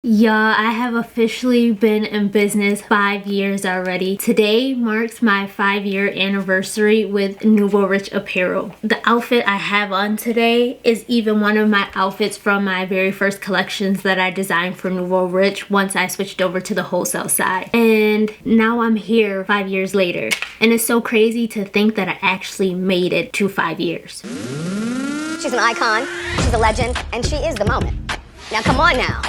Y'all, I have officially been in business 5 years already. Today marks my 5-year anniversary with Nouveau Riche Apparel. The outfit I have on today is even one of my outfits from my very first collections that I designed for Nouveau Riche once I switched over to the wholesale side. And now I'm here 5 years later. And it's so crazy to think that I actually made it to 5 years. She's an icon, she's a legend, and she is the moment. Now come on now.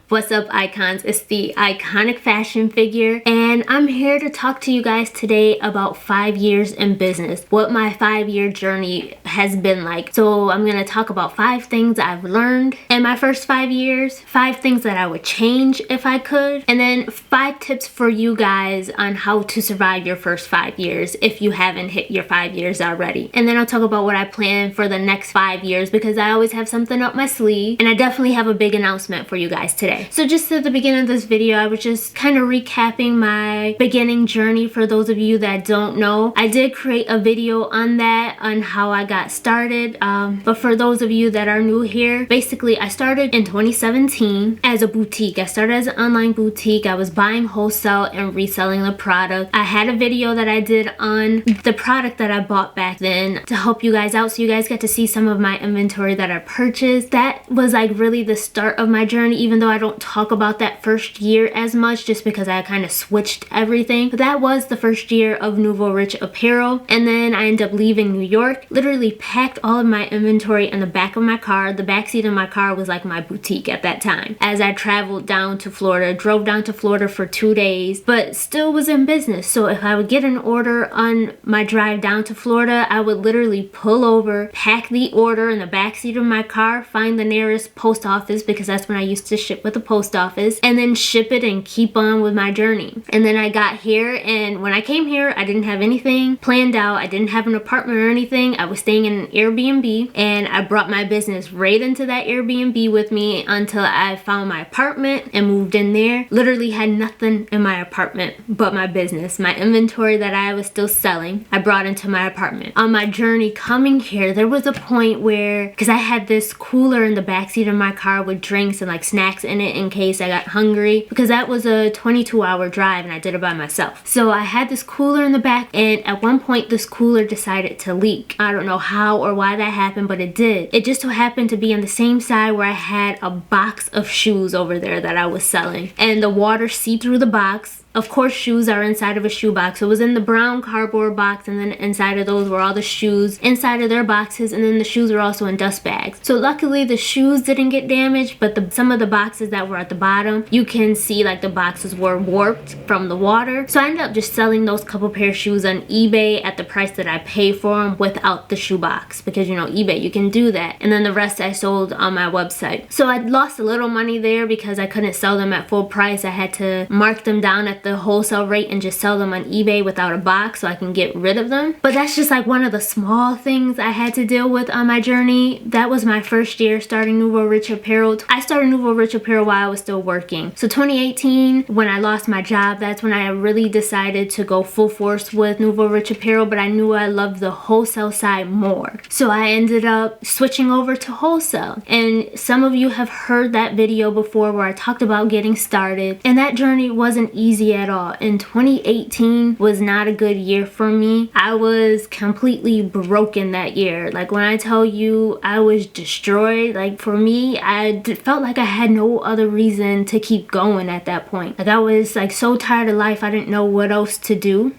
What's up, icons? It's the iconic fashion figure, and I'm here to talk to you guys today about 5 years in business, what my 5-year journey has been like. So I'm gonna talk about 5 things I've learned in my first 5 years, 5 things that I would change if I could, and then 5 tips for you guys on how to survive your first 5 years if you haven't hit your 5 years already. And then I'll talk about what I plan for the next 5 years, because I always have something up my sleeve, and I definitely have a big announcement for you guys today. So just at the beginning of this video, I was just kind of recapping my beginning journey for those of you that don't know. I did create a video on that, on how I got started, but for those of you that are new here, basically I started in 2017 as a boutique. I started as an online boutique. I was buying wholesale and reselling the product. I had a video that I did on the product that I bought back then to help you guys out, so you guys get to see some of my inventory that I purchased. That was like really the start of my journey, even though I don't talk about that first year as much just because I kind of switched everything. But that was the first year of Nouveau Riche Apparel, and then I ended up leaving New York, literally packed all of my inventory in the back of my car. The backseat of my car was like my boutique at that time. As I traveled down to Florida, drove down to Florida for 2 days, but still was in business. So if I would get an order on my drive down to Florida, I would literally pull over, pack the order in the backseat of my car, find the nearest post office, because that's when I used to ship with the post office, and then ship it and keep on with my journey. And then I got here, and when I came here, I didn't have anything planned out. I didn't have an apartment or anything. I was staying in an Airbnb, and I brought my business right into that Airbnb with me until I found my apartment and moved in there. Literally had nothing in my apartment but my business. My inventory that I was still selling, I brought into my apartment. On my journey coming here, there was a point where, because I had this cooler in the backseat of my car with drinks and like snacks in it in case I got hungry, because that was a 22-hour drive and I did it by myself. So I had this cooler in the back, and at one point this cooler decided to leak. I don't know how or why that happened, but it did. It just so happened to be on the same side where I had a box of shoes over there that I was selling, and the water seeped through the box. Of course, shoes are inside of a shoe box. So it was in the brown cardboard box, and then inside of those were all the shoes inside of their boxes, and then the shoes were also in dust bags. So luckily the shoes didn't get damaged, but some of the boxes that were at the bottom, you can see like the boxes were warped from the water. So I ended up just selling those couple pair of shoes on eBay at the price that I paid for them without the shoe box, because you know, eBay, you can do that. And then the rest I sold on my website. So I lost a little money there because I couldn't sell them at full price. I had to mark them down at the wholesale rate and just sell them on eBay without a box so I can get rid of them. But that's just like one of the small things I had to deal with on my journey. That was my first year starting Nouveau Riche Apparel. I started Nouveau Riche Apparel while I was still working. So 2018, when I lost my job, that's when I really decided to go full force with Nouveau Riche Apparel, but I knew I loved the wholesale side more. So I ended up switching over to wholesale. And some of you have heard that video before where I talked about getting started, and that journey wasn't easy at all. And 2018 was not a good year for me. I was completely broken that year. Like when I tell you I was destroyed, like for me, I felt like I had no other reason to keep going at that point. Like I was like so tired of life, I didn't know what else to do.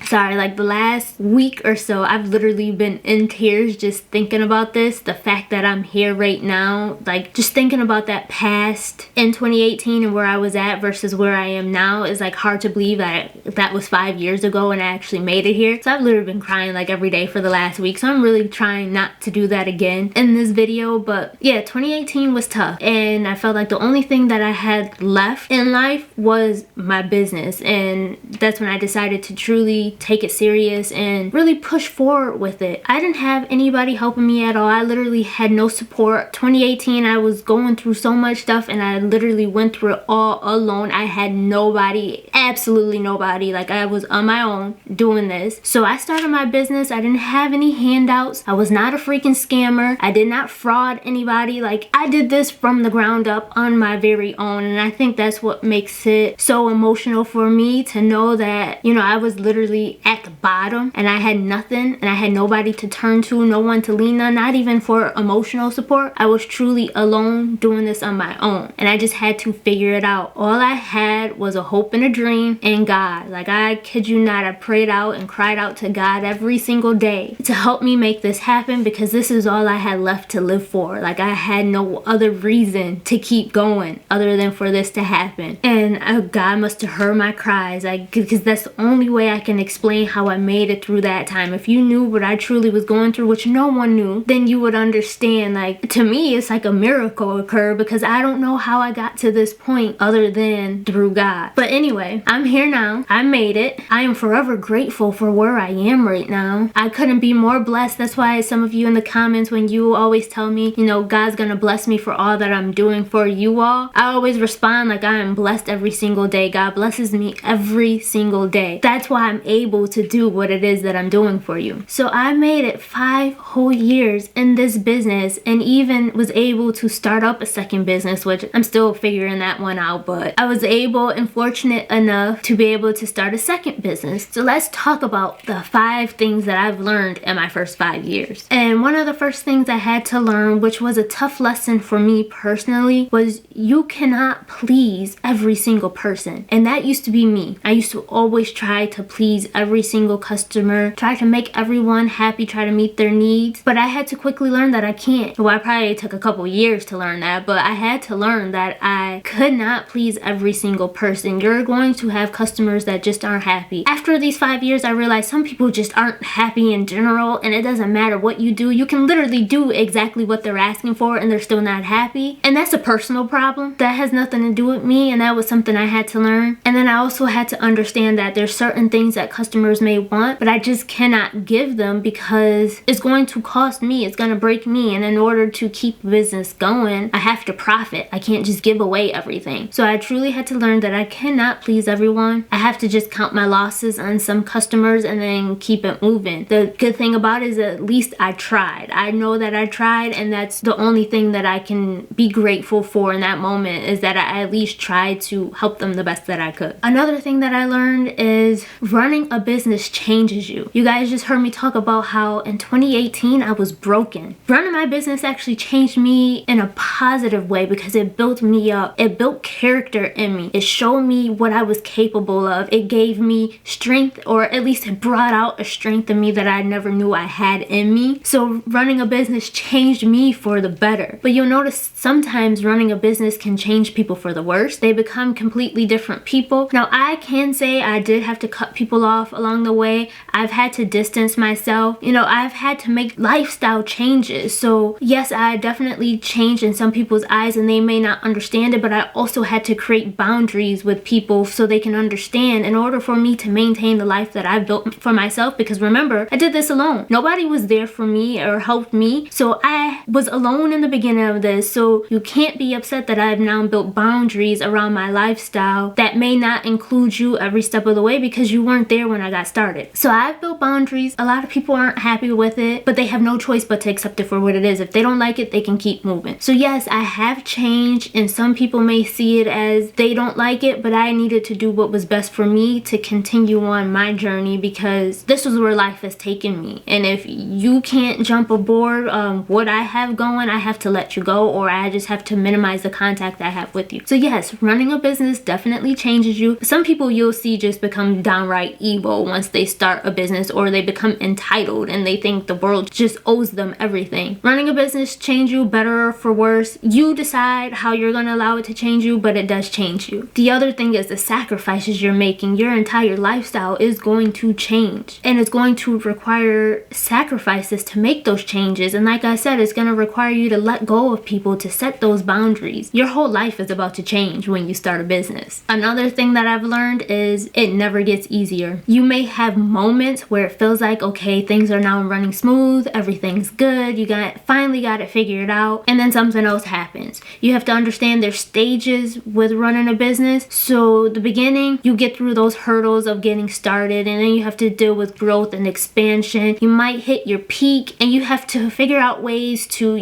Sorry, like the last week or so, I've literally been in tears just thinking about this. The fact that I'm here right now, like just thinking about that past in 2018 and where I was at versus where I am now is like hard to believe that was 5 years ago and I actually made it here. So I've literally been crying like every day for the last week. So I'm really trying not to do that again in this video. But yeah, 2018 was tough. And I felt like the only thing that I had left in life was my business. And that's when I decided to truly really take it serious and really push forward with it. I didn't have anybody helping me at all. I literally had no support. 2018, I was going through so much stuff and I literally went through it all alone. I had nobody, absolutely nobody. Like, I was on my own doing this. So I started my business. I didn't have any handouts. I was not a freaking scammer. I did not fraud anybody. Like, I did this from the ground up on my very own, and I think that's what makes it so emotional for me, to know that, you know, I was literally at the bottom and I had nothing and I had nobody to turn to, no one to lean on, not even for emotional support. I was truly alone doing this on my own, and I just had to figure it out. All I had was a hope and a dream and God. Like, I kid you not, I prayed out and cried out to God every single day to help me make this happen, because this is all I had left to live for. Like, I had no other reason to keep going other than for this to happen. And God must have heard my cries, because that's the only way I can explain how I made it through that time. If you knew what I truly was going through, which no one knew, then you would understand. Like, to me, it's like a miracle occurred, because I don't know how I got to this point other than through God. But anyway, I'm here now. I made it. I am forever grateful for where I am right now. I couldn't be more blessed. That's why some of you in the comments, when you always tell me, you know, God's gonna bless me for all that I'm doing for you all, I always respond like, I am blessed every single day. God blesses me every single day. That's why I'm able to do what it is that I'm doing for you. So I made it 5 whole years in this business, and even was able to start up a second business, which I'm still figuring that one out, but I was able and fortunate enough to be able to start a second business. So let's talk about the 5 things that I've learned in my first 5 years. And one of the first things I had to learn, which was a tough lesson for me personally, was you cannot please every single person. And that used to be me. I used to always try to please every single customer, try to make everyone happy, try to meet their needs. But I had to quickly learn that I can't. Well, I probably took a couple years to learn that, but I had to learn that I could not please every single person. You're going to have customers that just aren't happy. After these 5 years, I realized some people just aren't happy in general, and it doesn't matter what you do. You can literally do exactly what they're asking for and they're still not happy. And that's a personal problem. That has nothing to do with me, and that was something I had to learn. And then I also had to understand that there's certain things that customers may want, but I just cannot give them, because it's going to cost me, it's going to break me. And in order to keep business going, I have to profit. I can't just give away everything. So I truly had to learn that I cannot please everyone. I have to just count my losses on some customers and then keep it moving. The good thing about it is at least I tried. I know that I tried, and that's the only thing that I can be grateful for in that moment, is that I at least tried to help them the best that I could. Another thing that I learned is running a business changes you. You guys just heard me talk about how in 2018 I was broken. Running my business actually changed me in a positive way, because it built me up. It built character in me. It showed me what I was capable of. It gave me strength, or at least it brought out a strength in me that I never knew I had in me. So running a business changed me for the better. But you'll notice sometimes running a business can change people for the worse. They become completely different people. Now, I can say I did have to cut people off along the way. I've had to distance myself. You know, I've had to make lifestyle changes. So yes, I definitely changed in some people's eyes and they may not understand it, but I also had to create boundaries with people so they can understand in order for me to maintain the life that I've built for myself. Because remember, I did this alone. Nobody was there for me or helped me. So I was alone in the beginning of this. So you can't be upset that I've now built boundaries around my lifestyle that may not include you every step of the way, because you weren't there when I got started. So I've built boundaries. A lot of people aren't happy with it, but they have no choice but to accept it for what it is. If they don't like it, they can keep moving. So yes, I have changed, and some people may see it as they don't like it, but I needed to do what was best for me to continue on my journey, because this is where life has taken me. And if you can't jump aboard what I have going, I have to let you go, or I just have to minimize the contact I have with you. So yes, running a business definitely changes you. Some people you'll see just become downright evil once they start a business, or they become entitled and they think the world just owes them everything. Running a business change you, better or for worse. You decide how you're going to allow it to change you, but it does change you. The other thing is the sacrifices you're making. Your entire lifestyle is going to change, and it's going to require sacrifices to make those changes. And like I said, it's going to require you to let go of people, to set those boundaries. Your whole life is about to change when you start a business. Another thing that I've learned is it never gets easier. learn. You may have moments where it feels like, okay, things are now running smooth, everything's good, you finally got it figured out, and then something else happens. You have to understand there's stages with running a business. So the beginning, you get through those hurdles of getting started, and then you have to deal with growth and expansion. You might hit your peak and you have to figure out ways to,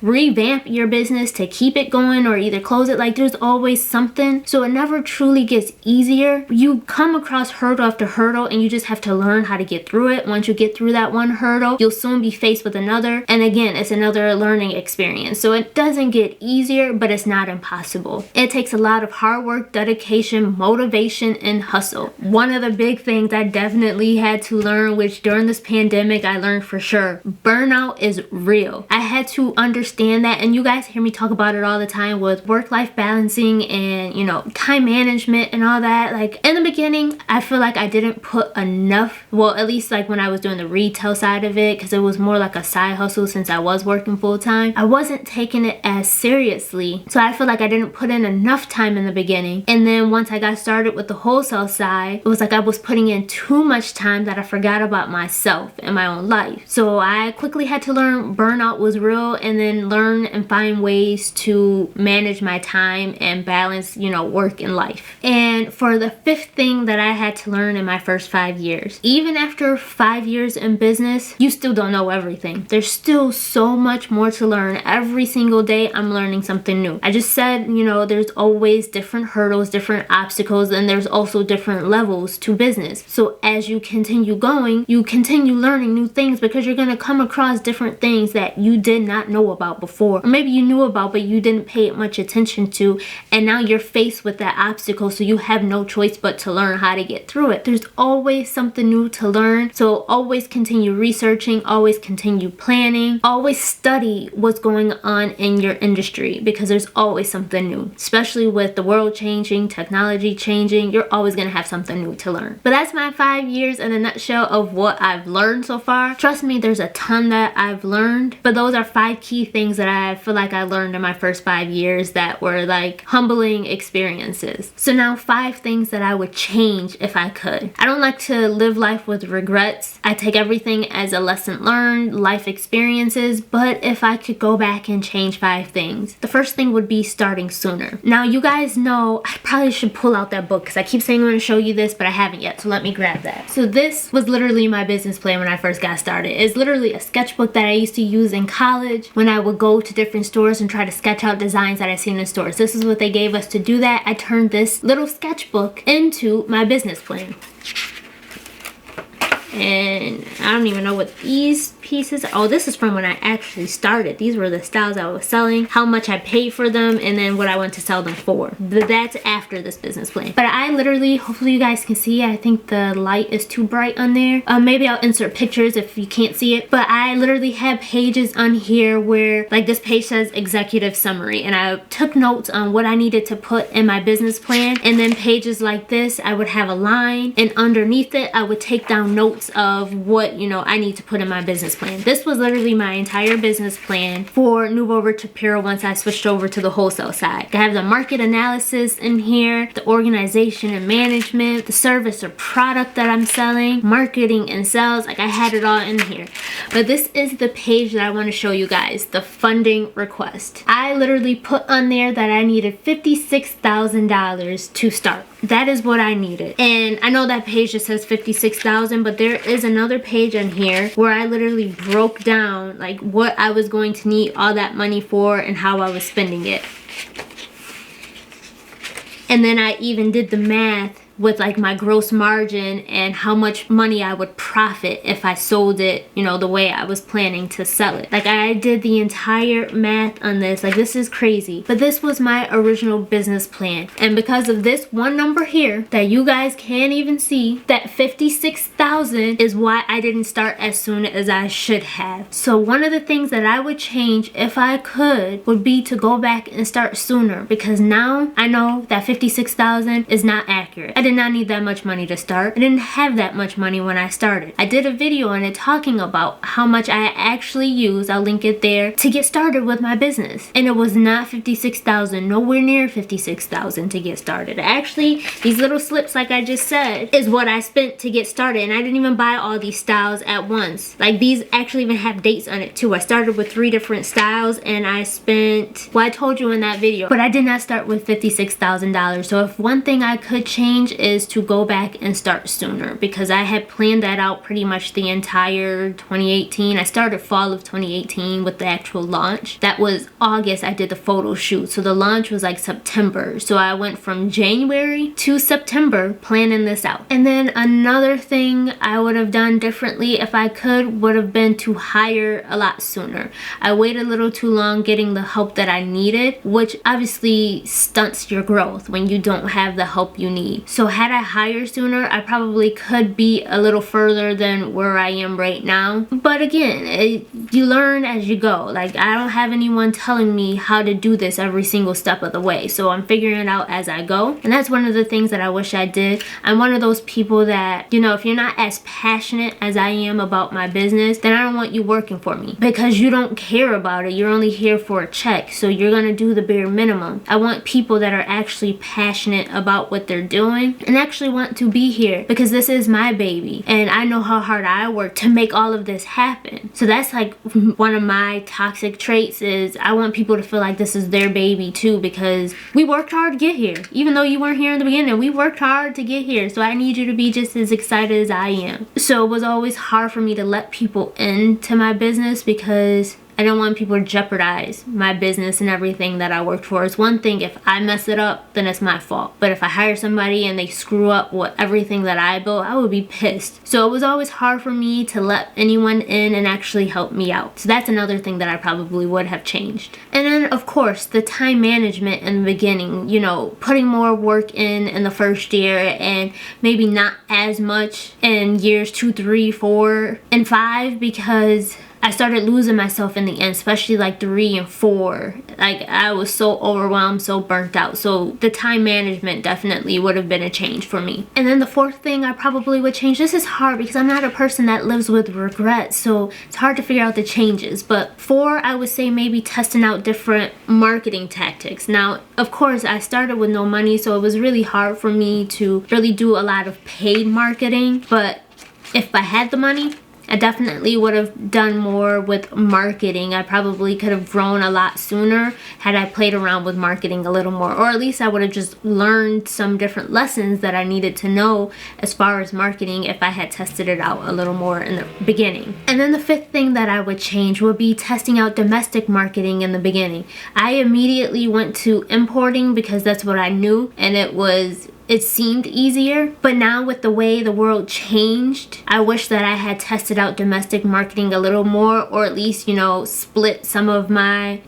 revamp your business to keep it going or either close it. Like, there's always something. So it never truly gets easier. You come across hurdle after hurdle and you just have to learn how to get through it. Once you get through that one hurdle, you'll soon be faced with another. And again, it's another learning experience. So it doesn't get easier, but it's not impossible. It takes a lot of hard work, dedication, motivation, and hustle. One of the big things I definitely had to learn, which during this pandemic I learned for sure, burnout is real. I had to understand that, and you guys hear me talk about it all the time with work-life balancing and, time management and all that. Like, in the beginning, I feel like I didn't put enough, well, at least like when I was doing the retail side of it, because it was more like a side hustle since I was working full-time. I wasn't taking it as seriously. So I feel like I didn't put in enough time in the beginning. And then once I got started with the wholesale side, it was like I was putting in too much time that I forgot about myself and my own life. So I quickly had to learn burnout was real, and then learn and find ways to manage my time and balance, work and life. And for the fifth thing that I had to learn in my first 5 years, even after 5 years in business, you still don't know everything. There's still so much more to learn. Every single day I'm learning something new. I just said, there's always different hurdles, different obstacles, and there's also different levels to business. So as you continue going, you continue learning new things, because you're going to come across different things that you did not know about before, or maybe you knew about but you didn't pay much attention to, and now you're faced with that obstacle, so you have no choice but to learn how to get through it. There's always something new to learn, so always continue researching, always continue planning, always study what's going on in your industry, because there's always something new. Especially with the world changing, technology changing, you're always going to have something new to learn. But that's my 5 years in a nutshell of what I've learned so far. Trust me, there's a ton that I've learned, but those are 5 key things that I feel like I learned in my first 5 years that were like humbling experiences. So now 5 things that I would change if I could. I don't like to live life with regrets. I take everything as a lesson learned, life experiences, but if I could go back and change 5 things, the first thing would be starting sooner. Now, you guys know I probably should pull out that book, because I keep saying I'm going to show you this, but I haven't yet, so let me grab that. So this was literally my business plan when I first got started. It's literally a sketchbook that I used to use in college when I would go to different stores and try to sketch out designs that I seen in stores. This is what they gave us to do that. I turned this little sketchbook into my business plan. And I don't even know what these pieces are. Oh, this is from when I actually started. These were the styles I was selling, how much I paid for them, and then what I want to sell them for. That's after this business plan. But I literally, hopefully you guys can see, I think the light is too bright on there. Maybe I'll insert pictures if you can't see it. But I literally have pages on here where, like, this page says executive summary, and I took notes on what I needed to put in my business plan. And then pages like this, I would have a line, and underneath it I would take down notes of what I need to put in my business plan. This was literally my entire business plan for Nouveau Riche Apparel once I switched over to the wholesale side. I have the market analysis in here, the organization and management, the service or product that I'm selling, marketing and sales. Like, I had it all in here. But this is the page that I want to show you guys, the funding request. I literally put on there that I needed $56,000 to start. That is what I needed. And I know that page just says $56,000, but there is another page on here where I literally broke down like what I was going to need all that money for and how I was spending it. And then I even did the math with like my gross margin and how much money I would profit if I sold it, the way I was planning to sell it. Like, I did the entire math on this. Like, this is crazy. But this was my original business plan. And because of this one number here that you guys can't even see, that $56,000 is why I didn't start as soon as I should have. So one of the things that I would change if I could would be to go back and start sooner, because now I know that $56,000 is not accurate. I did not need that much money to start. I didn't have that much money when I started. I did a video on it talking about how much I actually used, I'll link it there, to get started with my business. And it was not $56,000, nowhere near $56,000 to get started. Actually, these little slips, like I just said, is what I spent to get started. And I didn't even buy all these styles at once. Like, these actually even have dates on it too. I started with 3 different styles and I spent, well, I told you in that video, but I did not start with $56,000. So if one thing I could change is to go back and start sooner, because I had planned that out pretty much the entire 2018. I started fall of 2018 with the actual launch. That was August. I did the photo shoot. So the launch was like September. So I went from January to September planning this out. And then another thing I would have done differently if I could would have been to hire a lot sooner. I waited a little too long getting the help that I needed, which obviously stunts your growth when you don't have the help you need. So had I hired sooner, I probably could be a little further than where I am right now. But again, you learn as you go. Like, I don't have anyone telling me how to do this every single step of the way. So I'm figuring it out as I go. And that's one of the things that I wish I did. I'm one of those people that, you know, if you're not as passionate as I am about my business, then I don't want you working for me, because you don't care about it. You're only here for a check. So you're going to do the bare minimum. I want people that are actually passionate about what they're doing and actually want to be here, because this is my baby and I know how hard I work to make all of this happen. So that's like one of my toxic traits, is I want people to feel like this is their baby too, because we worked hard to get here. Even though you weren't here in the beginning, we worked hard to get here. So I need you to be just as excited as I am. So it was always hard for me to let people into my business, because I don't want people to jeopardize my business and everything that I worked for. It's one thing if I mess it up, then it's my fault. But if I hire somebody and they screw up with everything that I built, I would be pissed. So it was always hard for me to let anyone in and actually help me out. So that's another thing that I probably would have changed. And then, of course, the time management in the beginning, you know, putting more work in the first year and maybe not as much in years 2, 3, 4, and 5, because I started losing myself in the end, especially like 3 and 4. Like, I was so overwhelmed, so burnt out. So the time management definitely would have been a change for me. And then the fourth thing I probably would change, this is hard because I'm not a person that lives with regret, so it's hard to figure out the changes. But 4, I would say maybe testing out different marketing tactics. Now, of course, I started with no money, so it was really hard for me to really do a lot of paid marketing. But if I had the money, I definitely would have done more with marketing. I probably could have grown a lot sooner had I played around with marketing a little more, or at least I would have just learned some different lessons that I needed to know as far as marketing if I had tested it out a little more in the beginning. And then the 5th thing that I would change would be testing out domestic marketing in the beginning. I immediately went to importing because that's what I knew, and it seemed easier. But now with the way the world changed, I wish that I had tested out domestic marketing a little more, or at least, you know, split some of my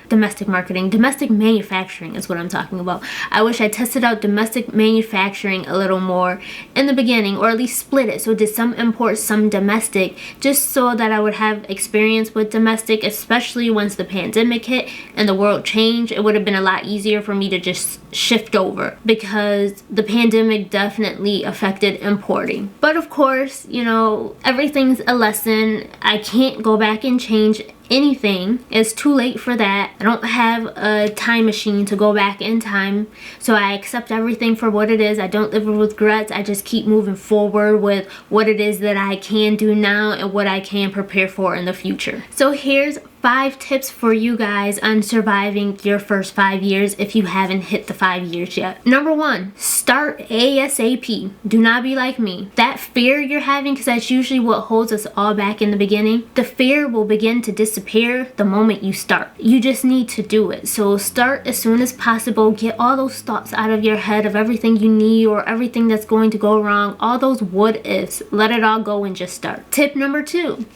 domestic manufacturing is what I'm talking about. I wish I tested out domestic manufacturing a little more in the beginning, or at least split it. So did some import, some domestic, just so that I would have experience with domestic, especially once the pandemic hit and the world changed. It would have been a lot easier for me to just shift over, because the pandemic definitely affected importing. But of course, you know, everything's a lesson. I can't go back and change anything. It's too late for that. I don't have a time machine to go back in time, so I accept everything for what it is. I don't live with regrets. I just keep moving forward with what it is that I can do now and what I can prepare for in the future. So here's 5 tips for you guys on surviving your first 5 years if you haven't hit the 5 years yet. Number 1, start ASAP. Do not be like me. That fear you're having, because that's usually what holds us all back in the beginning, the fear will begin to disappear the moment you start. You just need to do it. So start as soon as possible. Get all those thoughts out of your head of everything you need or everything that's going to go wrong. All those what ifs. Let it all go and just start. Tip number 2.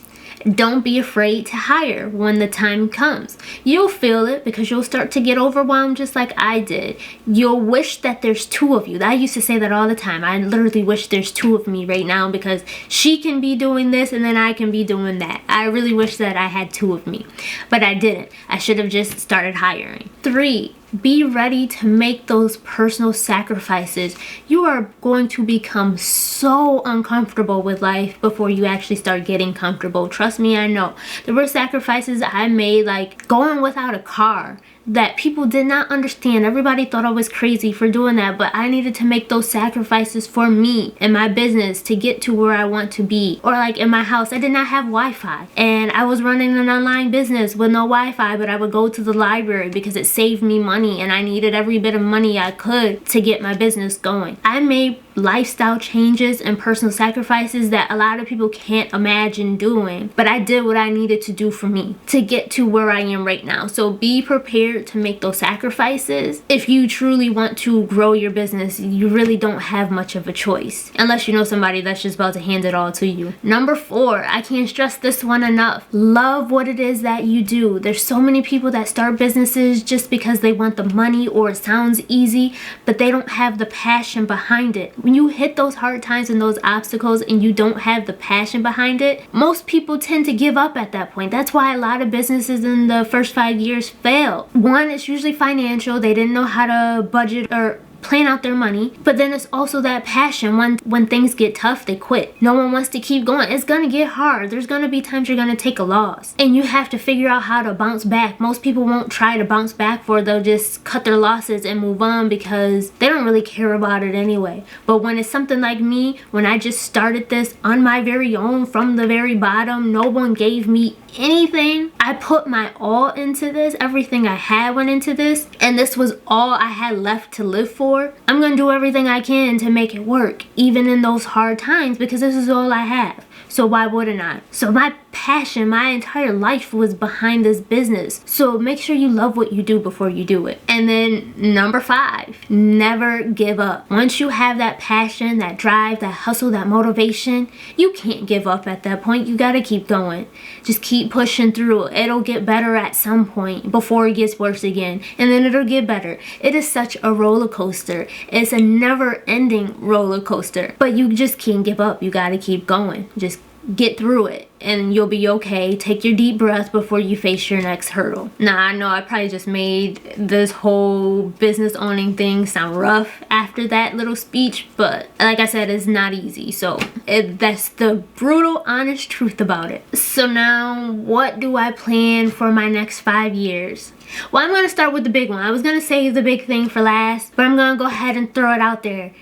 Don't be afraid to hire when the time comes. You'll feel it because you'll start to get overwhelmed just like I did. You'll wish that there's 2 of you. I used to say that all the time. I literally wish there's 2 of me right now because she can be doing this and then I can be doing that. I really wish that I had 2 of me, but I didn't. I should have just started hiring. 3, be ready to make those personal sacrifices. You are going to become so uncomfortable with life before you actually start getting comfortable. Trust me, I know. There were sacrifices I made, like going without a car, that people did not understand. Everybody thought I was crazy for doing that, but I needed to make those sacrifices for me and my business to get to where I want to be. Or like in my house, I did not have Wi-Fi, and I was running an online business with no Wi-Fi, but I would go to the library because it saved me money, and I needed every bit of money I could to get my business going. I made lifestyle changes and personal sacrifices that a lot of people can't imagine doing, but I did what I needed to do for me to get to where I am right now. So be prepared to make those sacrifices. If you truly want to grow your business, you really don't have much of a choice unless you know somebody that's just about to hand it all to you. Number 4, I can't stress this one enough. Love what it is that you do. There's so many people that start businesses just because they want the money or it sounds easy, but they don't have the passion behind it. When you hit those hard times and those obstacles and you don't have the passion behind it, most people tend to give up at that point. That's why a lot of businesses in the first 5 years fail. One, it's usually financial. They didn't know how to budget or plan out their money. But then it's also that passion. When things get tough, they quit. No one wants to keep going. It's gonna get hard. There's gonna be times you're gonna take a loss, and you have to figure out how to bounce back. Most people won't try to bounce back, for they'll just cut their losses and move on because they don't really care about it anyway. But when it's something like me, when I just started this on my very own from the very bottom, no one gave me anything. I put my all into this. Everything I had went into this, and this was all I had left to live for. I'm gonna do everything I can to make it work, even in those hard times, because this is all I have. So why wouldn't I? So my passion, my entire life was behind this business. So make sure you love what you do before you do it. And then number 5, never give up. Once you have that passion, that drive, that hustle, that motivation, you can't give up at that point. You gotta keep going. Just keep pushing through. It'll get better at some point before it gets worse again. And then it'll get better. It is such a roller coaster. It's a never-ending roller coaster. But you just can't give up. You gotta keep going. Just get through it and you'll be okay. Take your deep breath before you face your next hurdle. Now, I know I probably just made this whole business owning thing sound rough after that little speech, but like I said, it's not easy. So that's the brutal, honest truth about it. So now, what do I plan for my next 5 years? Well, I'm gonna start with the big one. I was gonna save the big thing for last, but I'm gonna go ahead and throw it out there.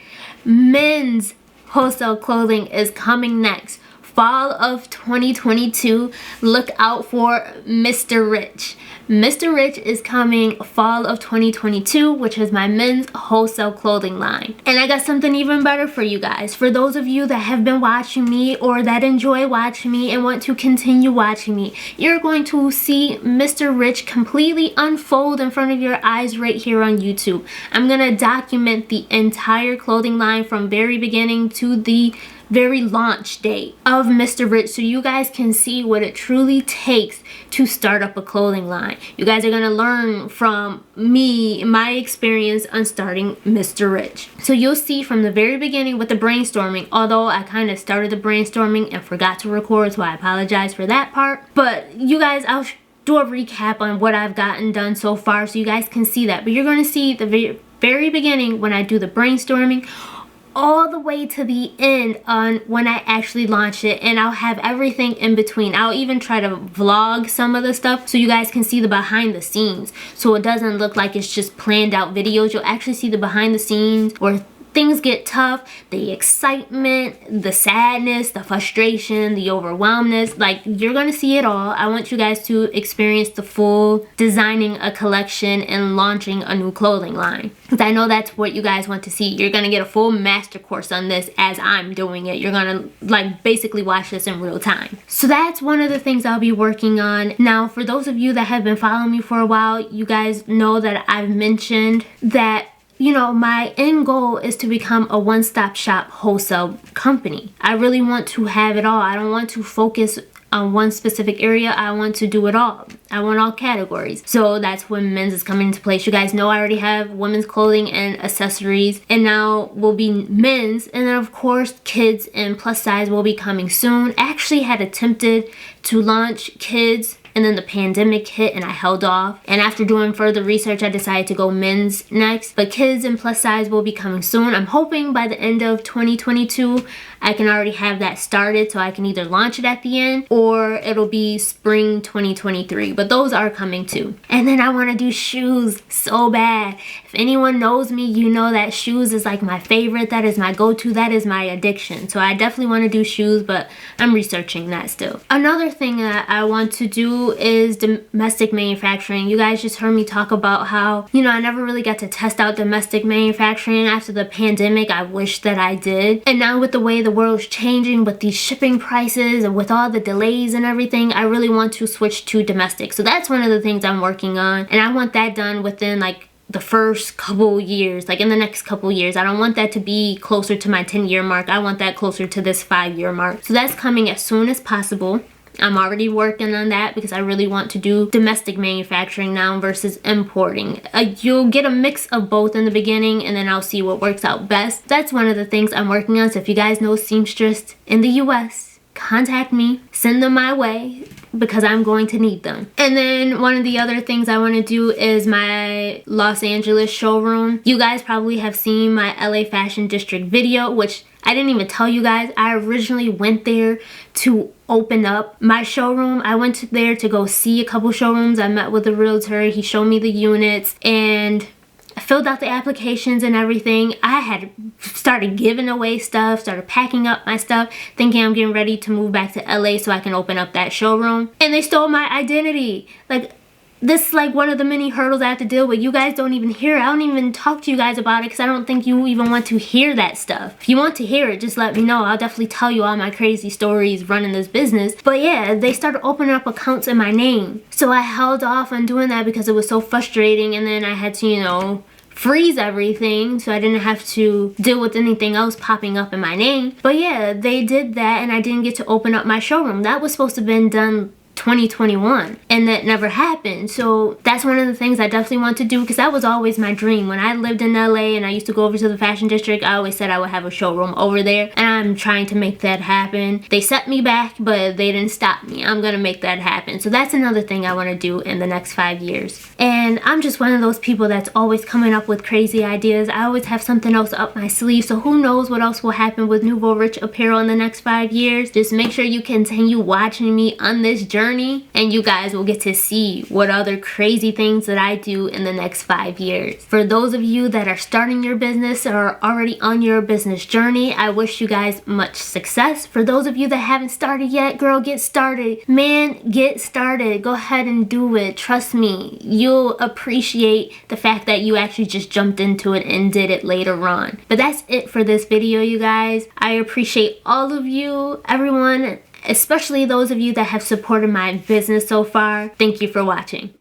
Men's wholesale clothing is coming next. Fall of 2022, look out for Mr. Rich. Mr. Rich is coming fall of 2022, which is my men's wholesale clothing line. And I got something even better for you guys. For those of you that have been watching me or that enjoy watching me and want to continue watching me, you're going to see Mr. Rich completely unfold in front of your eyes right here on YouTube. I'm going to document the entire clothing line from very beginning to the very launch date of Mr. Rich, so you guys can see what it truly takes to start up a clothing line. You guys are gonna learn from me, my experience on starting Mr. Rich. So you'll see from the very beginning with the brainstorming, although I kind of started the brainstorming and forgot to record, so I apologize for that part. But you guys, I'll do a recap on what I've gotten done so far so you guys can see that. But you're gonna see the very beginning when I do the brainstorming, all the way to the end on when I actually launch it, and I'll have everything in between. I'll even try to vlog some of the stuff so you guys can see the behind the scenes, so it doesn't look like it's just planned out videos. You'll actually see the behind the scenes where things get tough, the excitement, the sadness, the frustration, the overwhelmness. Like, you're gonna see it all. I want you guys to experience the full designing a collection and launching a new clothing line, because I know that's what you guys want to see. You're gonna get a full master course on this as I'm doing it. You're gonna like basically watch this in real time. So that's one of the things I'll be working on. Now, for those of you that have been following me for a while, you guys know that I've mentioned that, you know, my end goal is to become a one-stop shop wholesale company. I really want to have it all. I don't want to focus on one specific area. I want to do it all. I want all categories. So that's when men's is coming into place. You guys know I already have women's clothing and accessories, and now will be men's, and then of course kids and plus size will be coming soon. I actually had attempted to launch kids and then the pandemic hit and I held off. And after doing further research, I decided to go men's next. But kids and plus size will be coming soon. I'm hoping by the end of 2022, I can already have that started so I can either launch it at the end or it'll be spring 2023. But those are coming too. And then I want to do shoes so bad. If anyone knows me, you know that shoes is like my favorite. That is my go-to. That is my addiction. So I definitely want to do shoes, but I'm researching that still. Another thing that I want to do is domestic manufacturing. You guys just heard me talk about how, you know, I never really got to test out domestic manufacturing after the pandemic. I wish that I did. And now with the way the world's changing, with these shipping prices and with all the delays and everything, I really want to switch to domestic. So that's one of the things I'm working on, and I want that done within like the first couple years, like in the next couple years. I don't want that to be closer to my 10-year mark. I want that closer to this 5-year mark. So that's coming as soon as possible. I'm already working on that because I really want to do domestic manufacturing now versus importing. You'll get a mix of both in the beginning, and then I'll see what works out best. That's one of the things I'm working on. So if you guys know seamstress in the US, contact me, send them my way, because I'm going to need them. And then one of the other things I want to do is my Los Angeles showroom. You guys probably have seen my LA Fashion District video, which I didn't even tell you guys. I originally went there to open up my showroom. I went there to go see a couple showrooms. I met with a realtor. He showed me the units and I filled out the applications and everything. I had started giving away stuff, started packing up my stuff, thinking I'm getting ready to move back to LA so I can open up that showroom. And they stole my identity. Like, this is like one of the many hurdles I have to deal with. You guys don't even hear it. I don't even talk to you guys about it because I don't think you even want to hear that stuff. If you want to hear it, just let me know. I'll definitely tell you all my crazy stories running this business. But yeah, they started opening up accounts in my name. So I held off on doing that because it was so frustrating, and then I had to, you know, freeze everything so I didn't have to deal with anything else popping up in my name. But yeah, they did that and I didn't get to open up my showroom. That was supposed to have been done 2021 and that never happened. So that's one of the things I definitely want to do because that was always my dream. When I lived in LA and I used to go over to the fashion district, I always said I would have a showroom over there, and I'm trying to make that happen. They set me back, but they didn't stop me. I'm gonna make that happen. So that's another thing I want to do in the next 5 years. And I'm just one of those people that's always coming up with crazy ideas. I always have something else up my sleeve, so who knows what else will happen with Nouveau Riche Apparel in the next 5 years. Just make sure you continue watching me on this journey, and you guys will get to see what other crazy things that I do in the next 5 years. For those of you that are starting your business or are already on your business journey, I wish you guys much success. For those of you that haven't started yet, girl, get started. Man, get started. Go ahead and do it. Trust me, you'll appreciate the fact that you actually just jumped into it and did it later on. But that's it for this video, you guys. I appreciate all of you, everyone, especially those of you that have supported my business so far. Thank you for watching.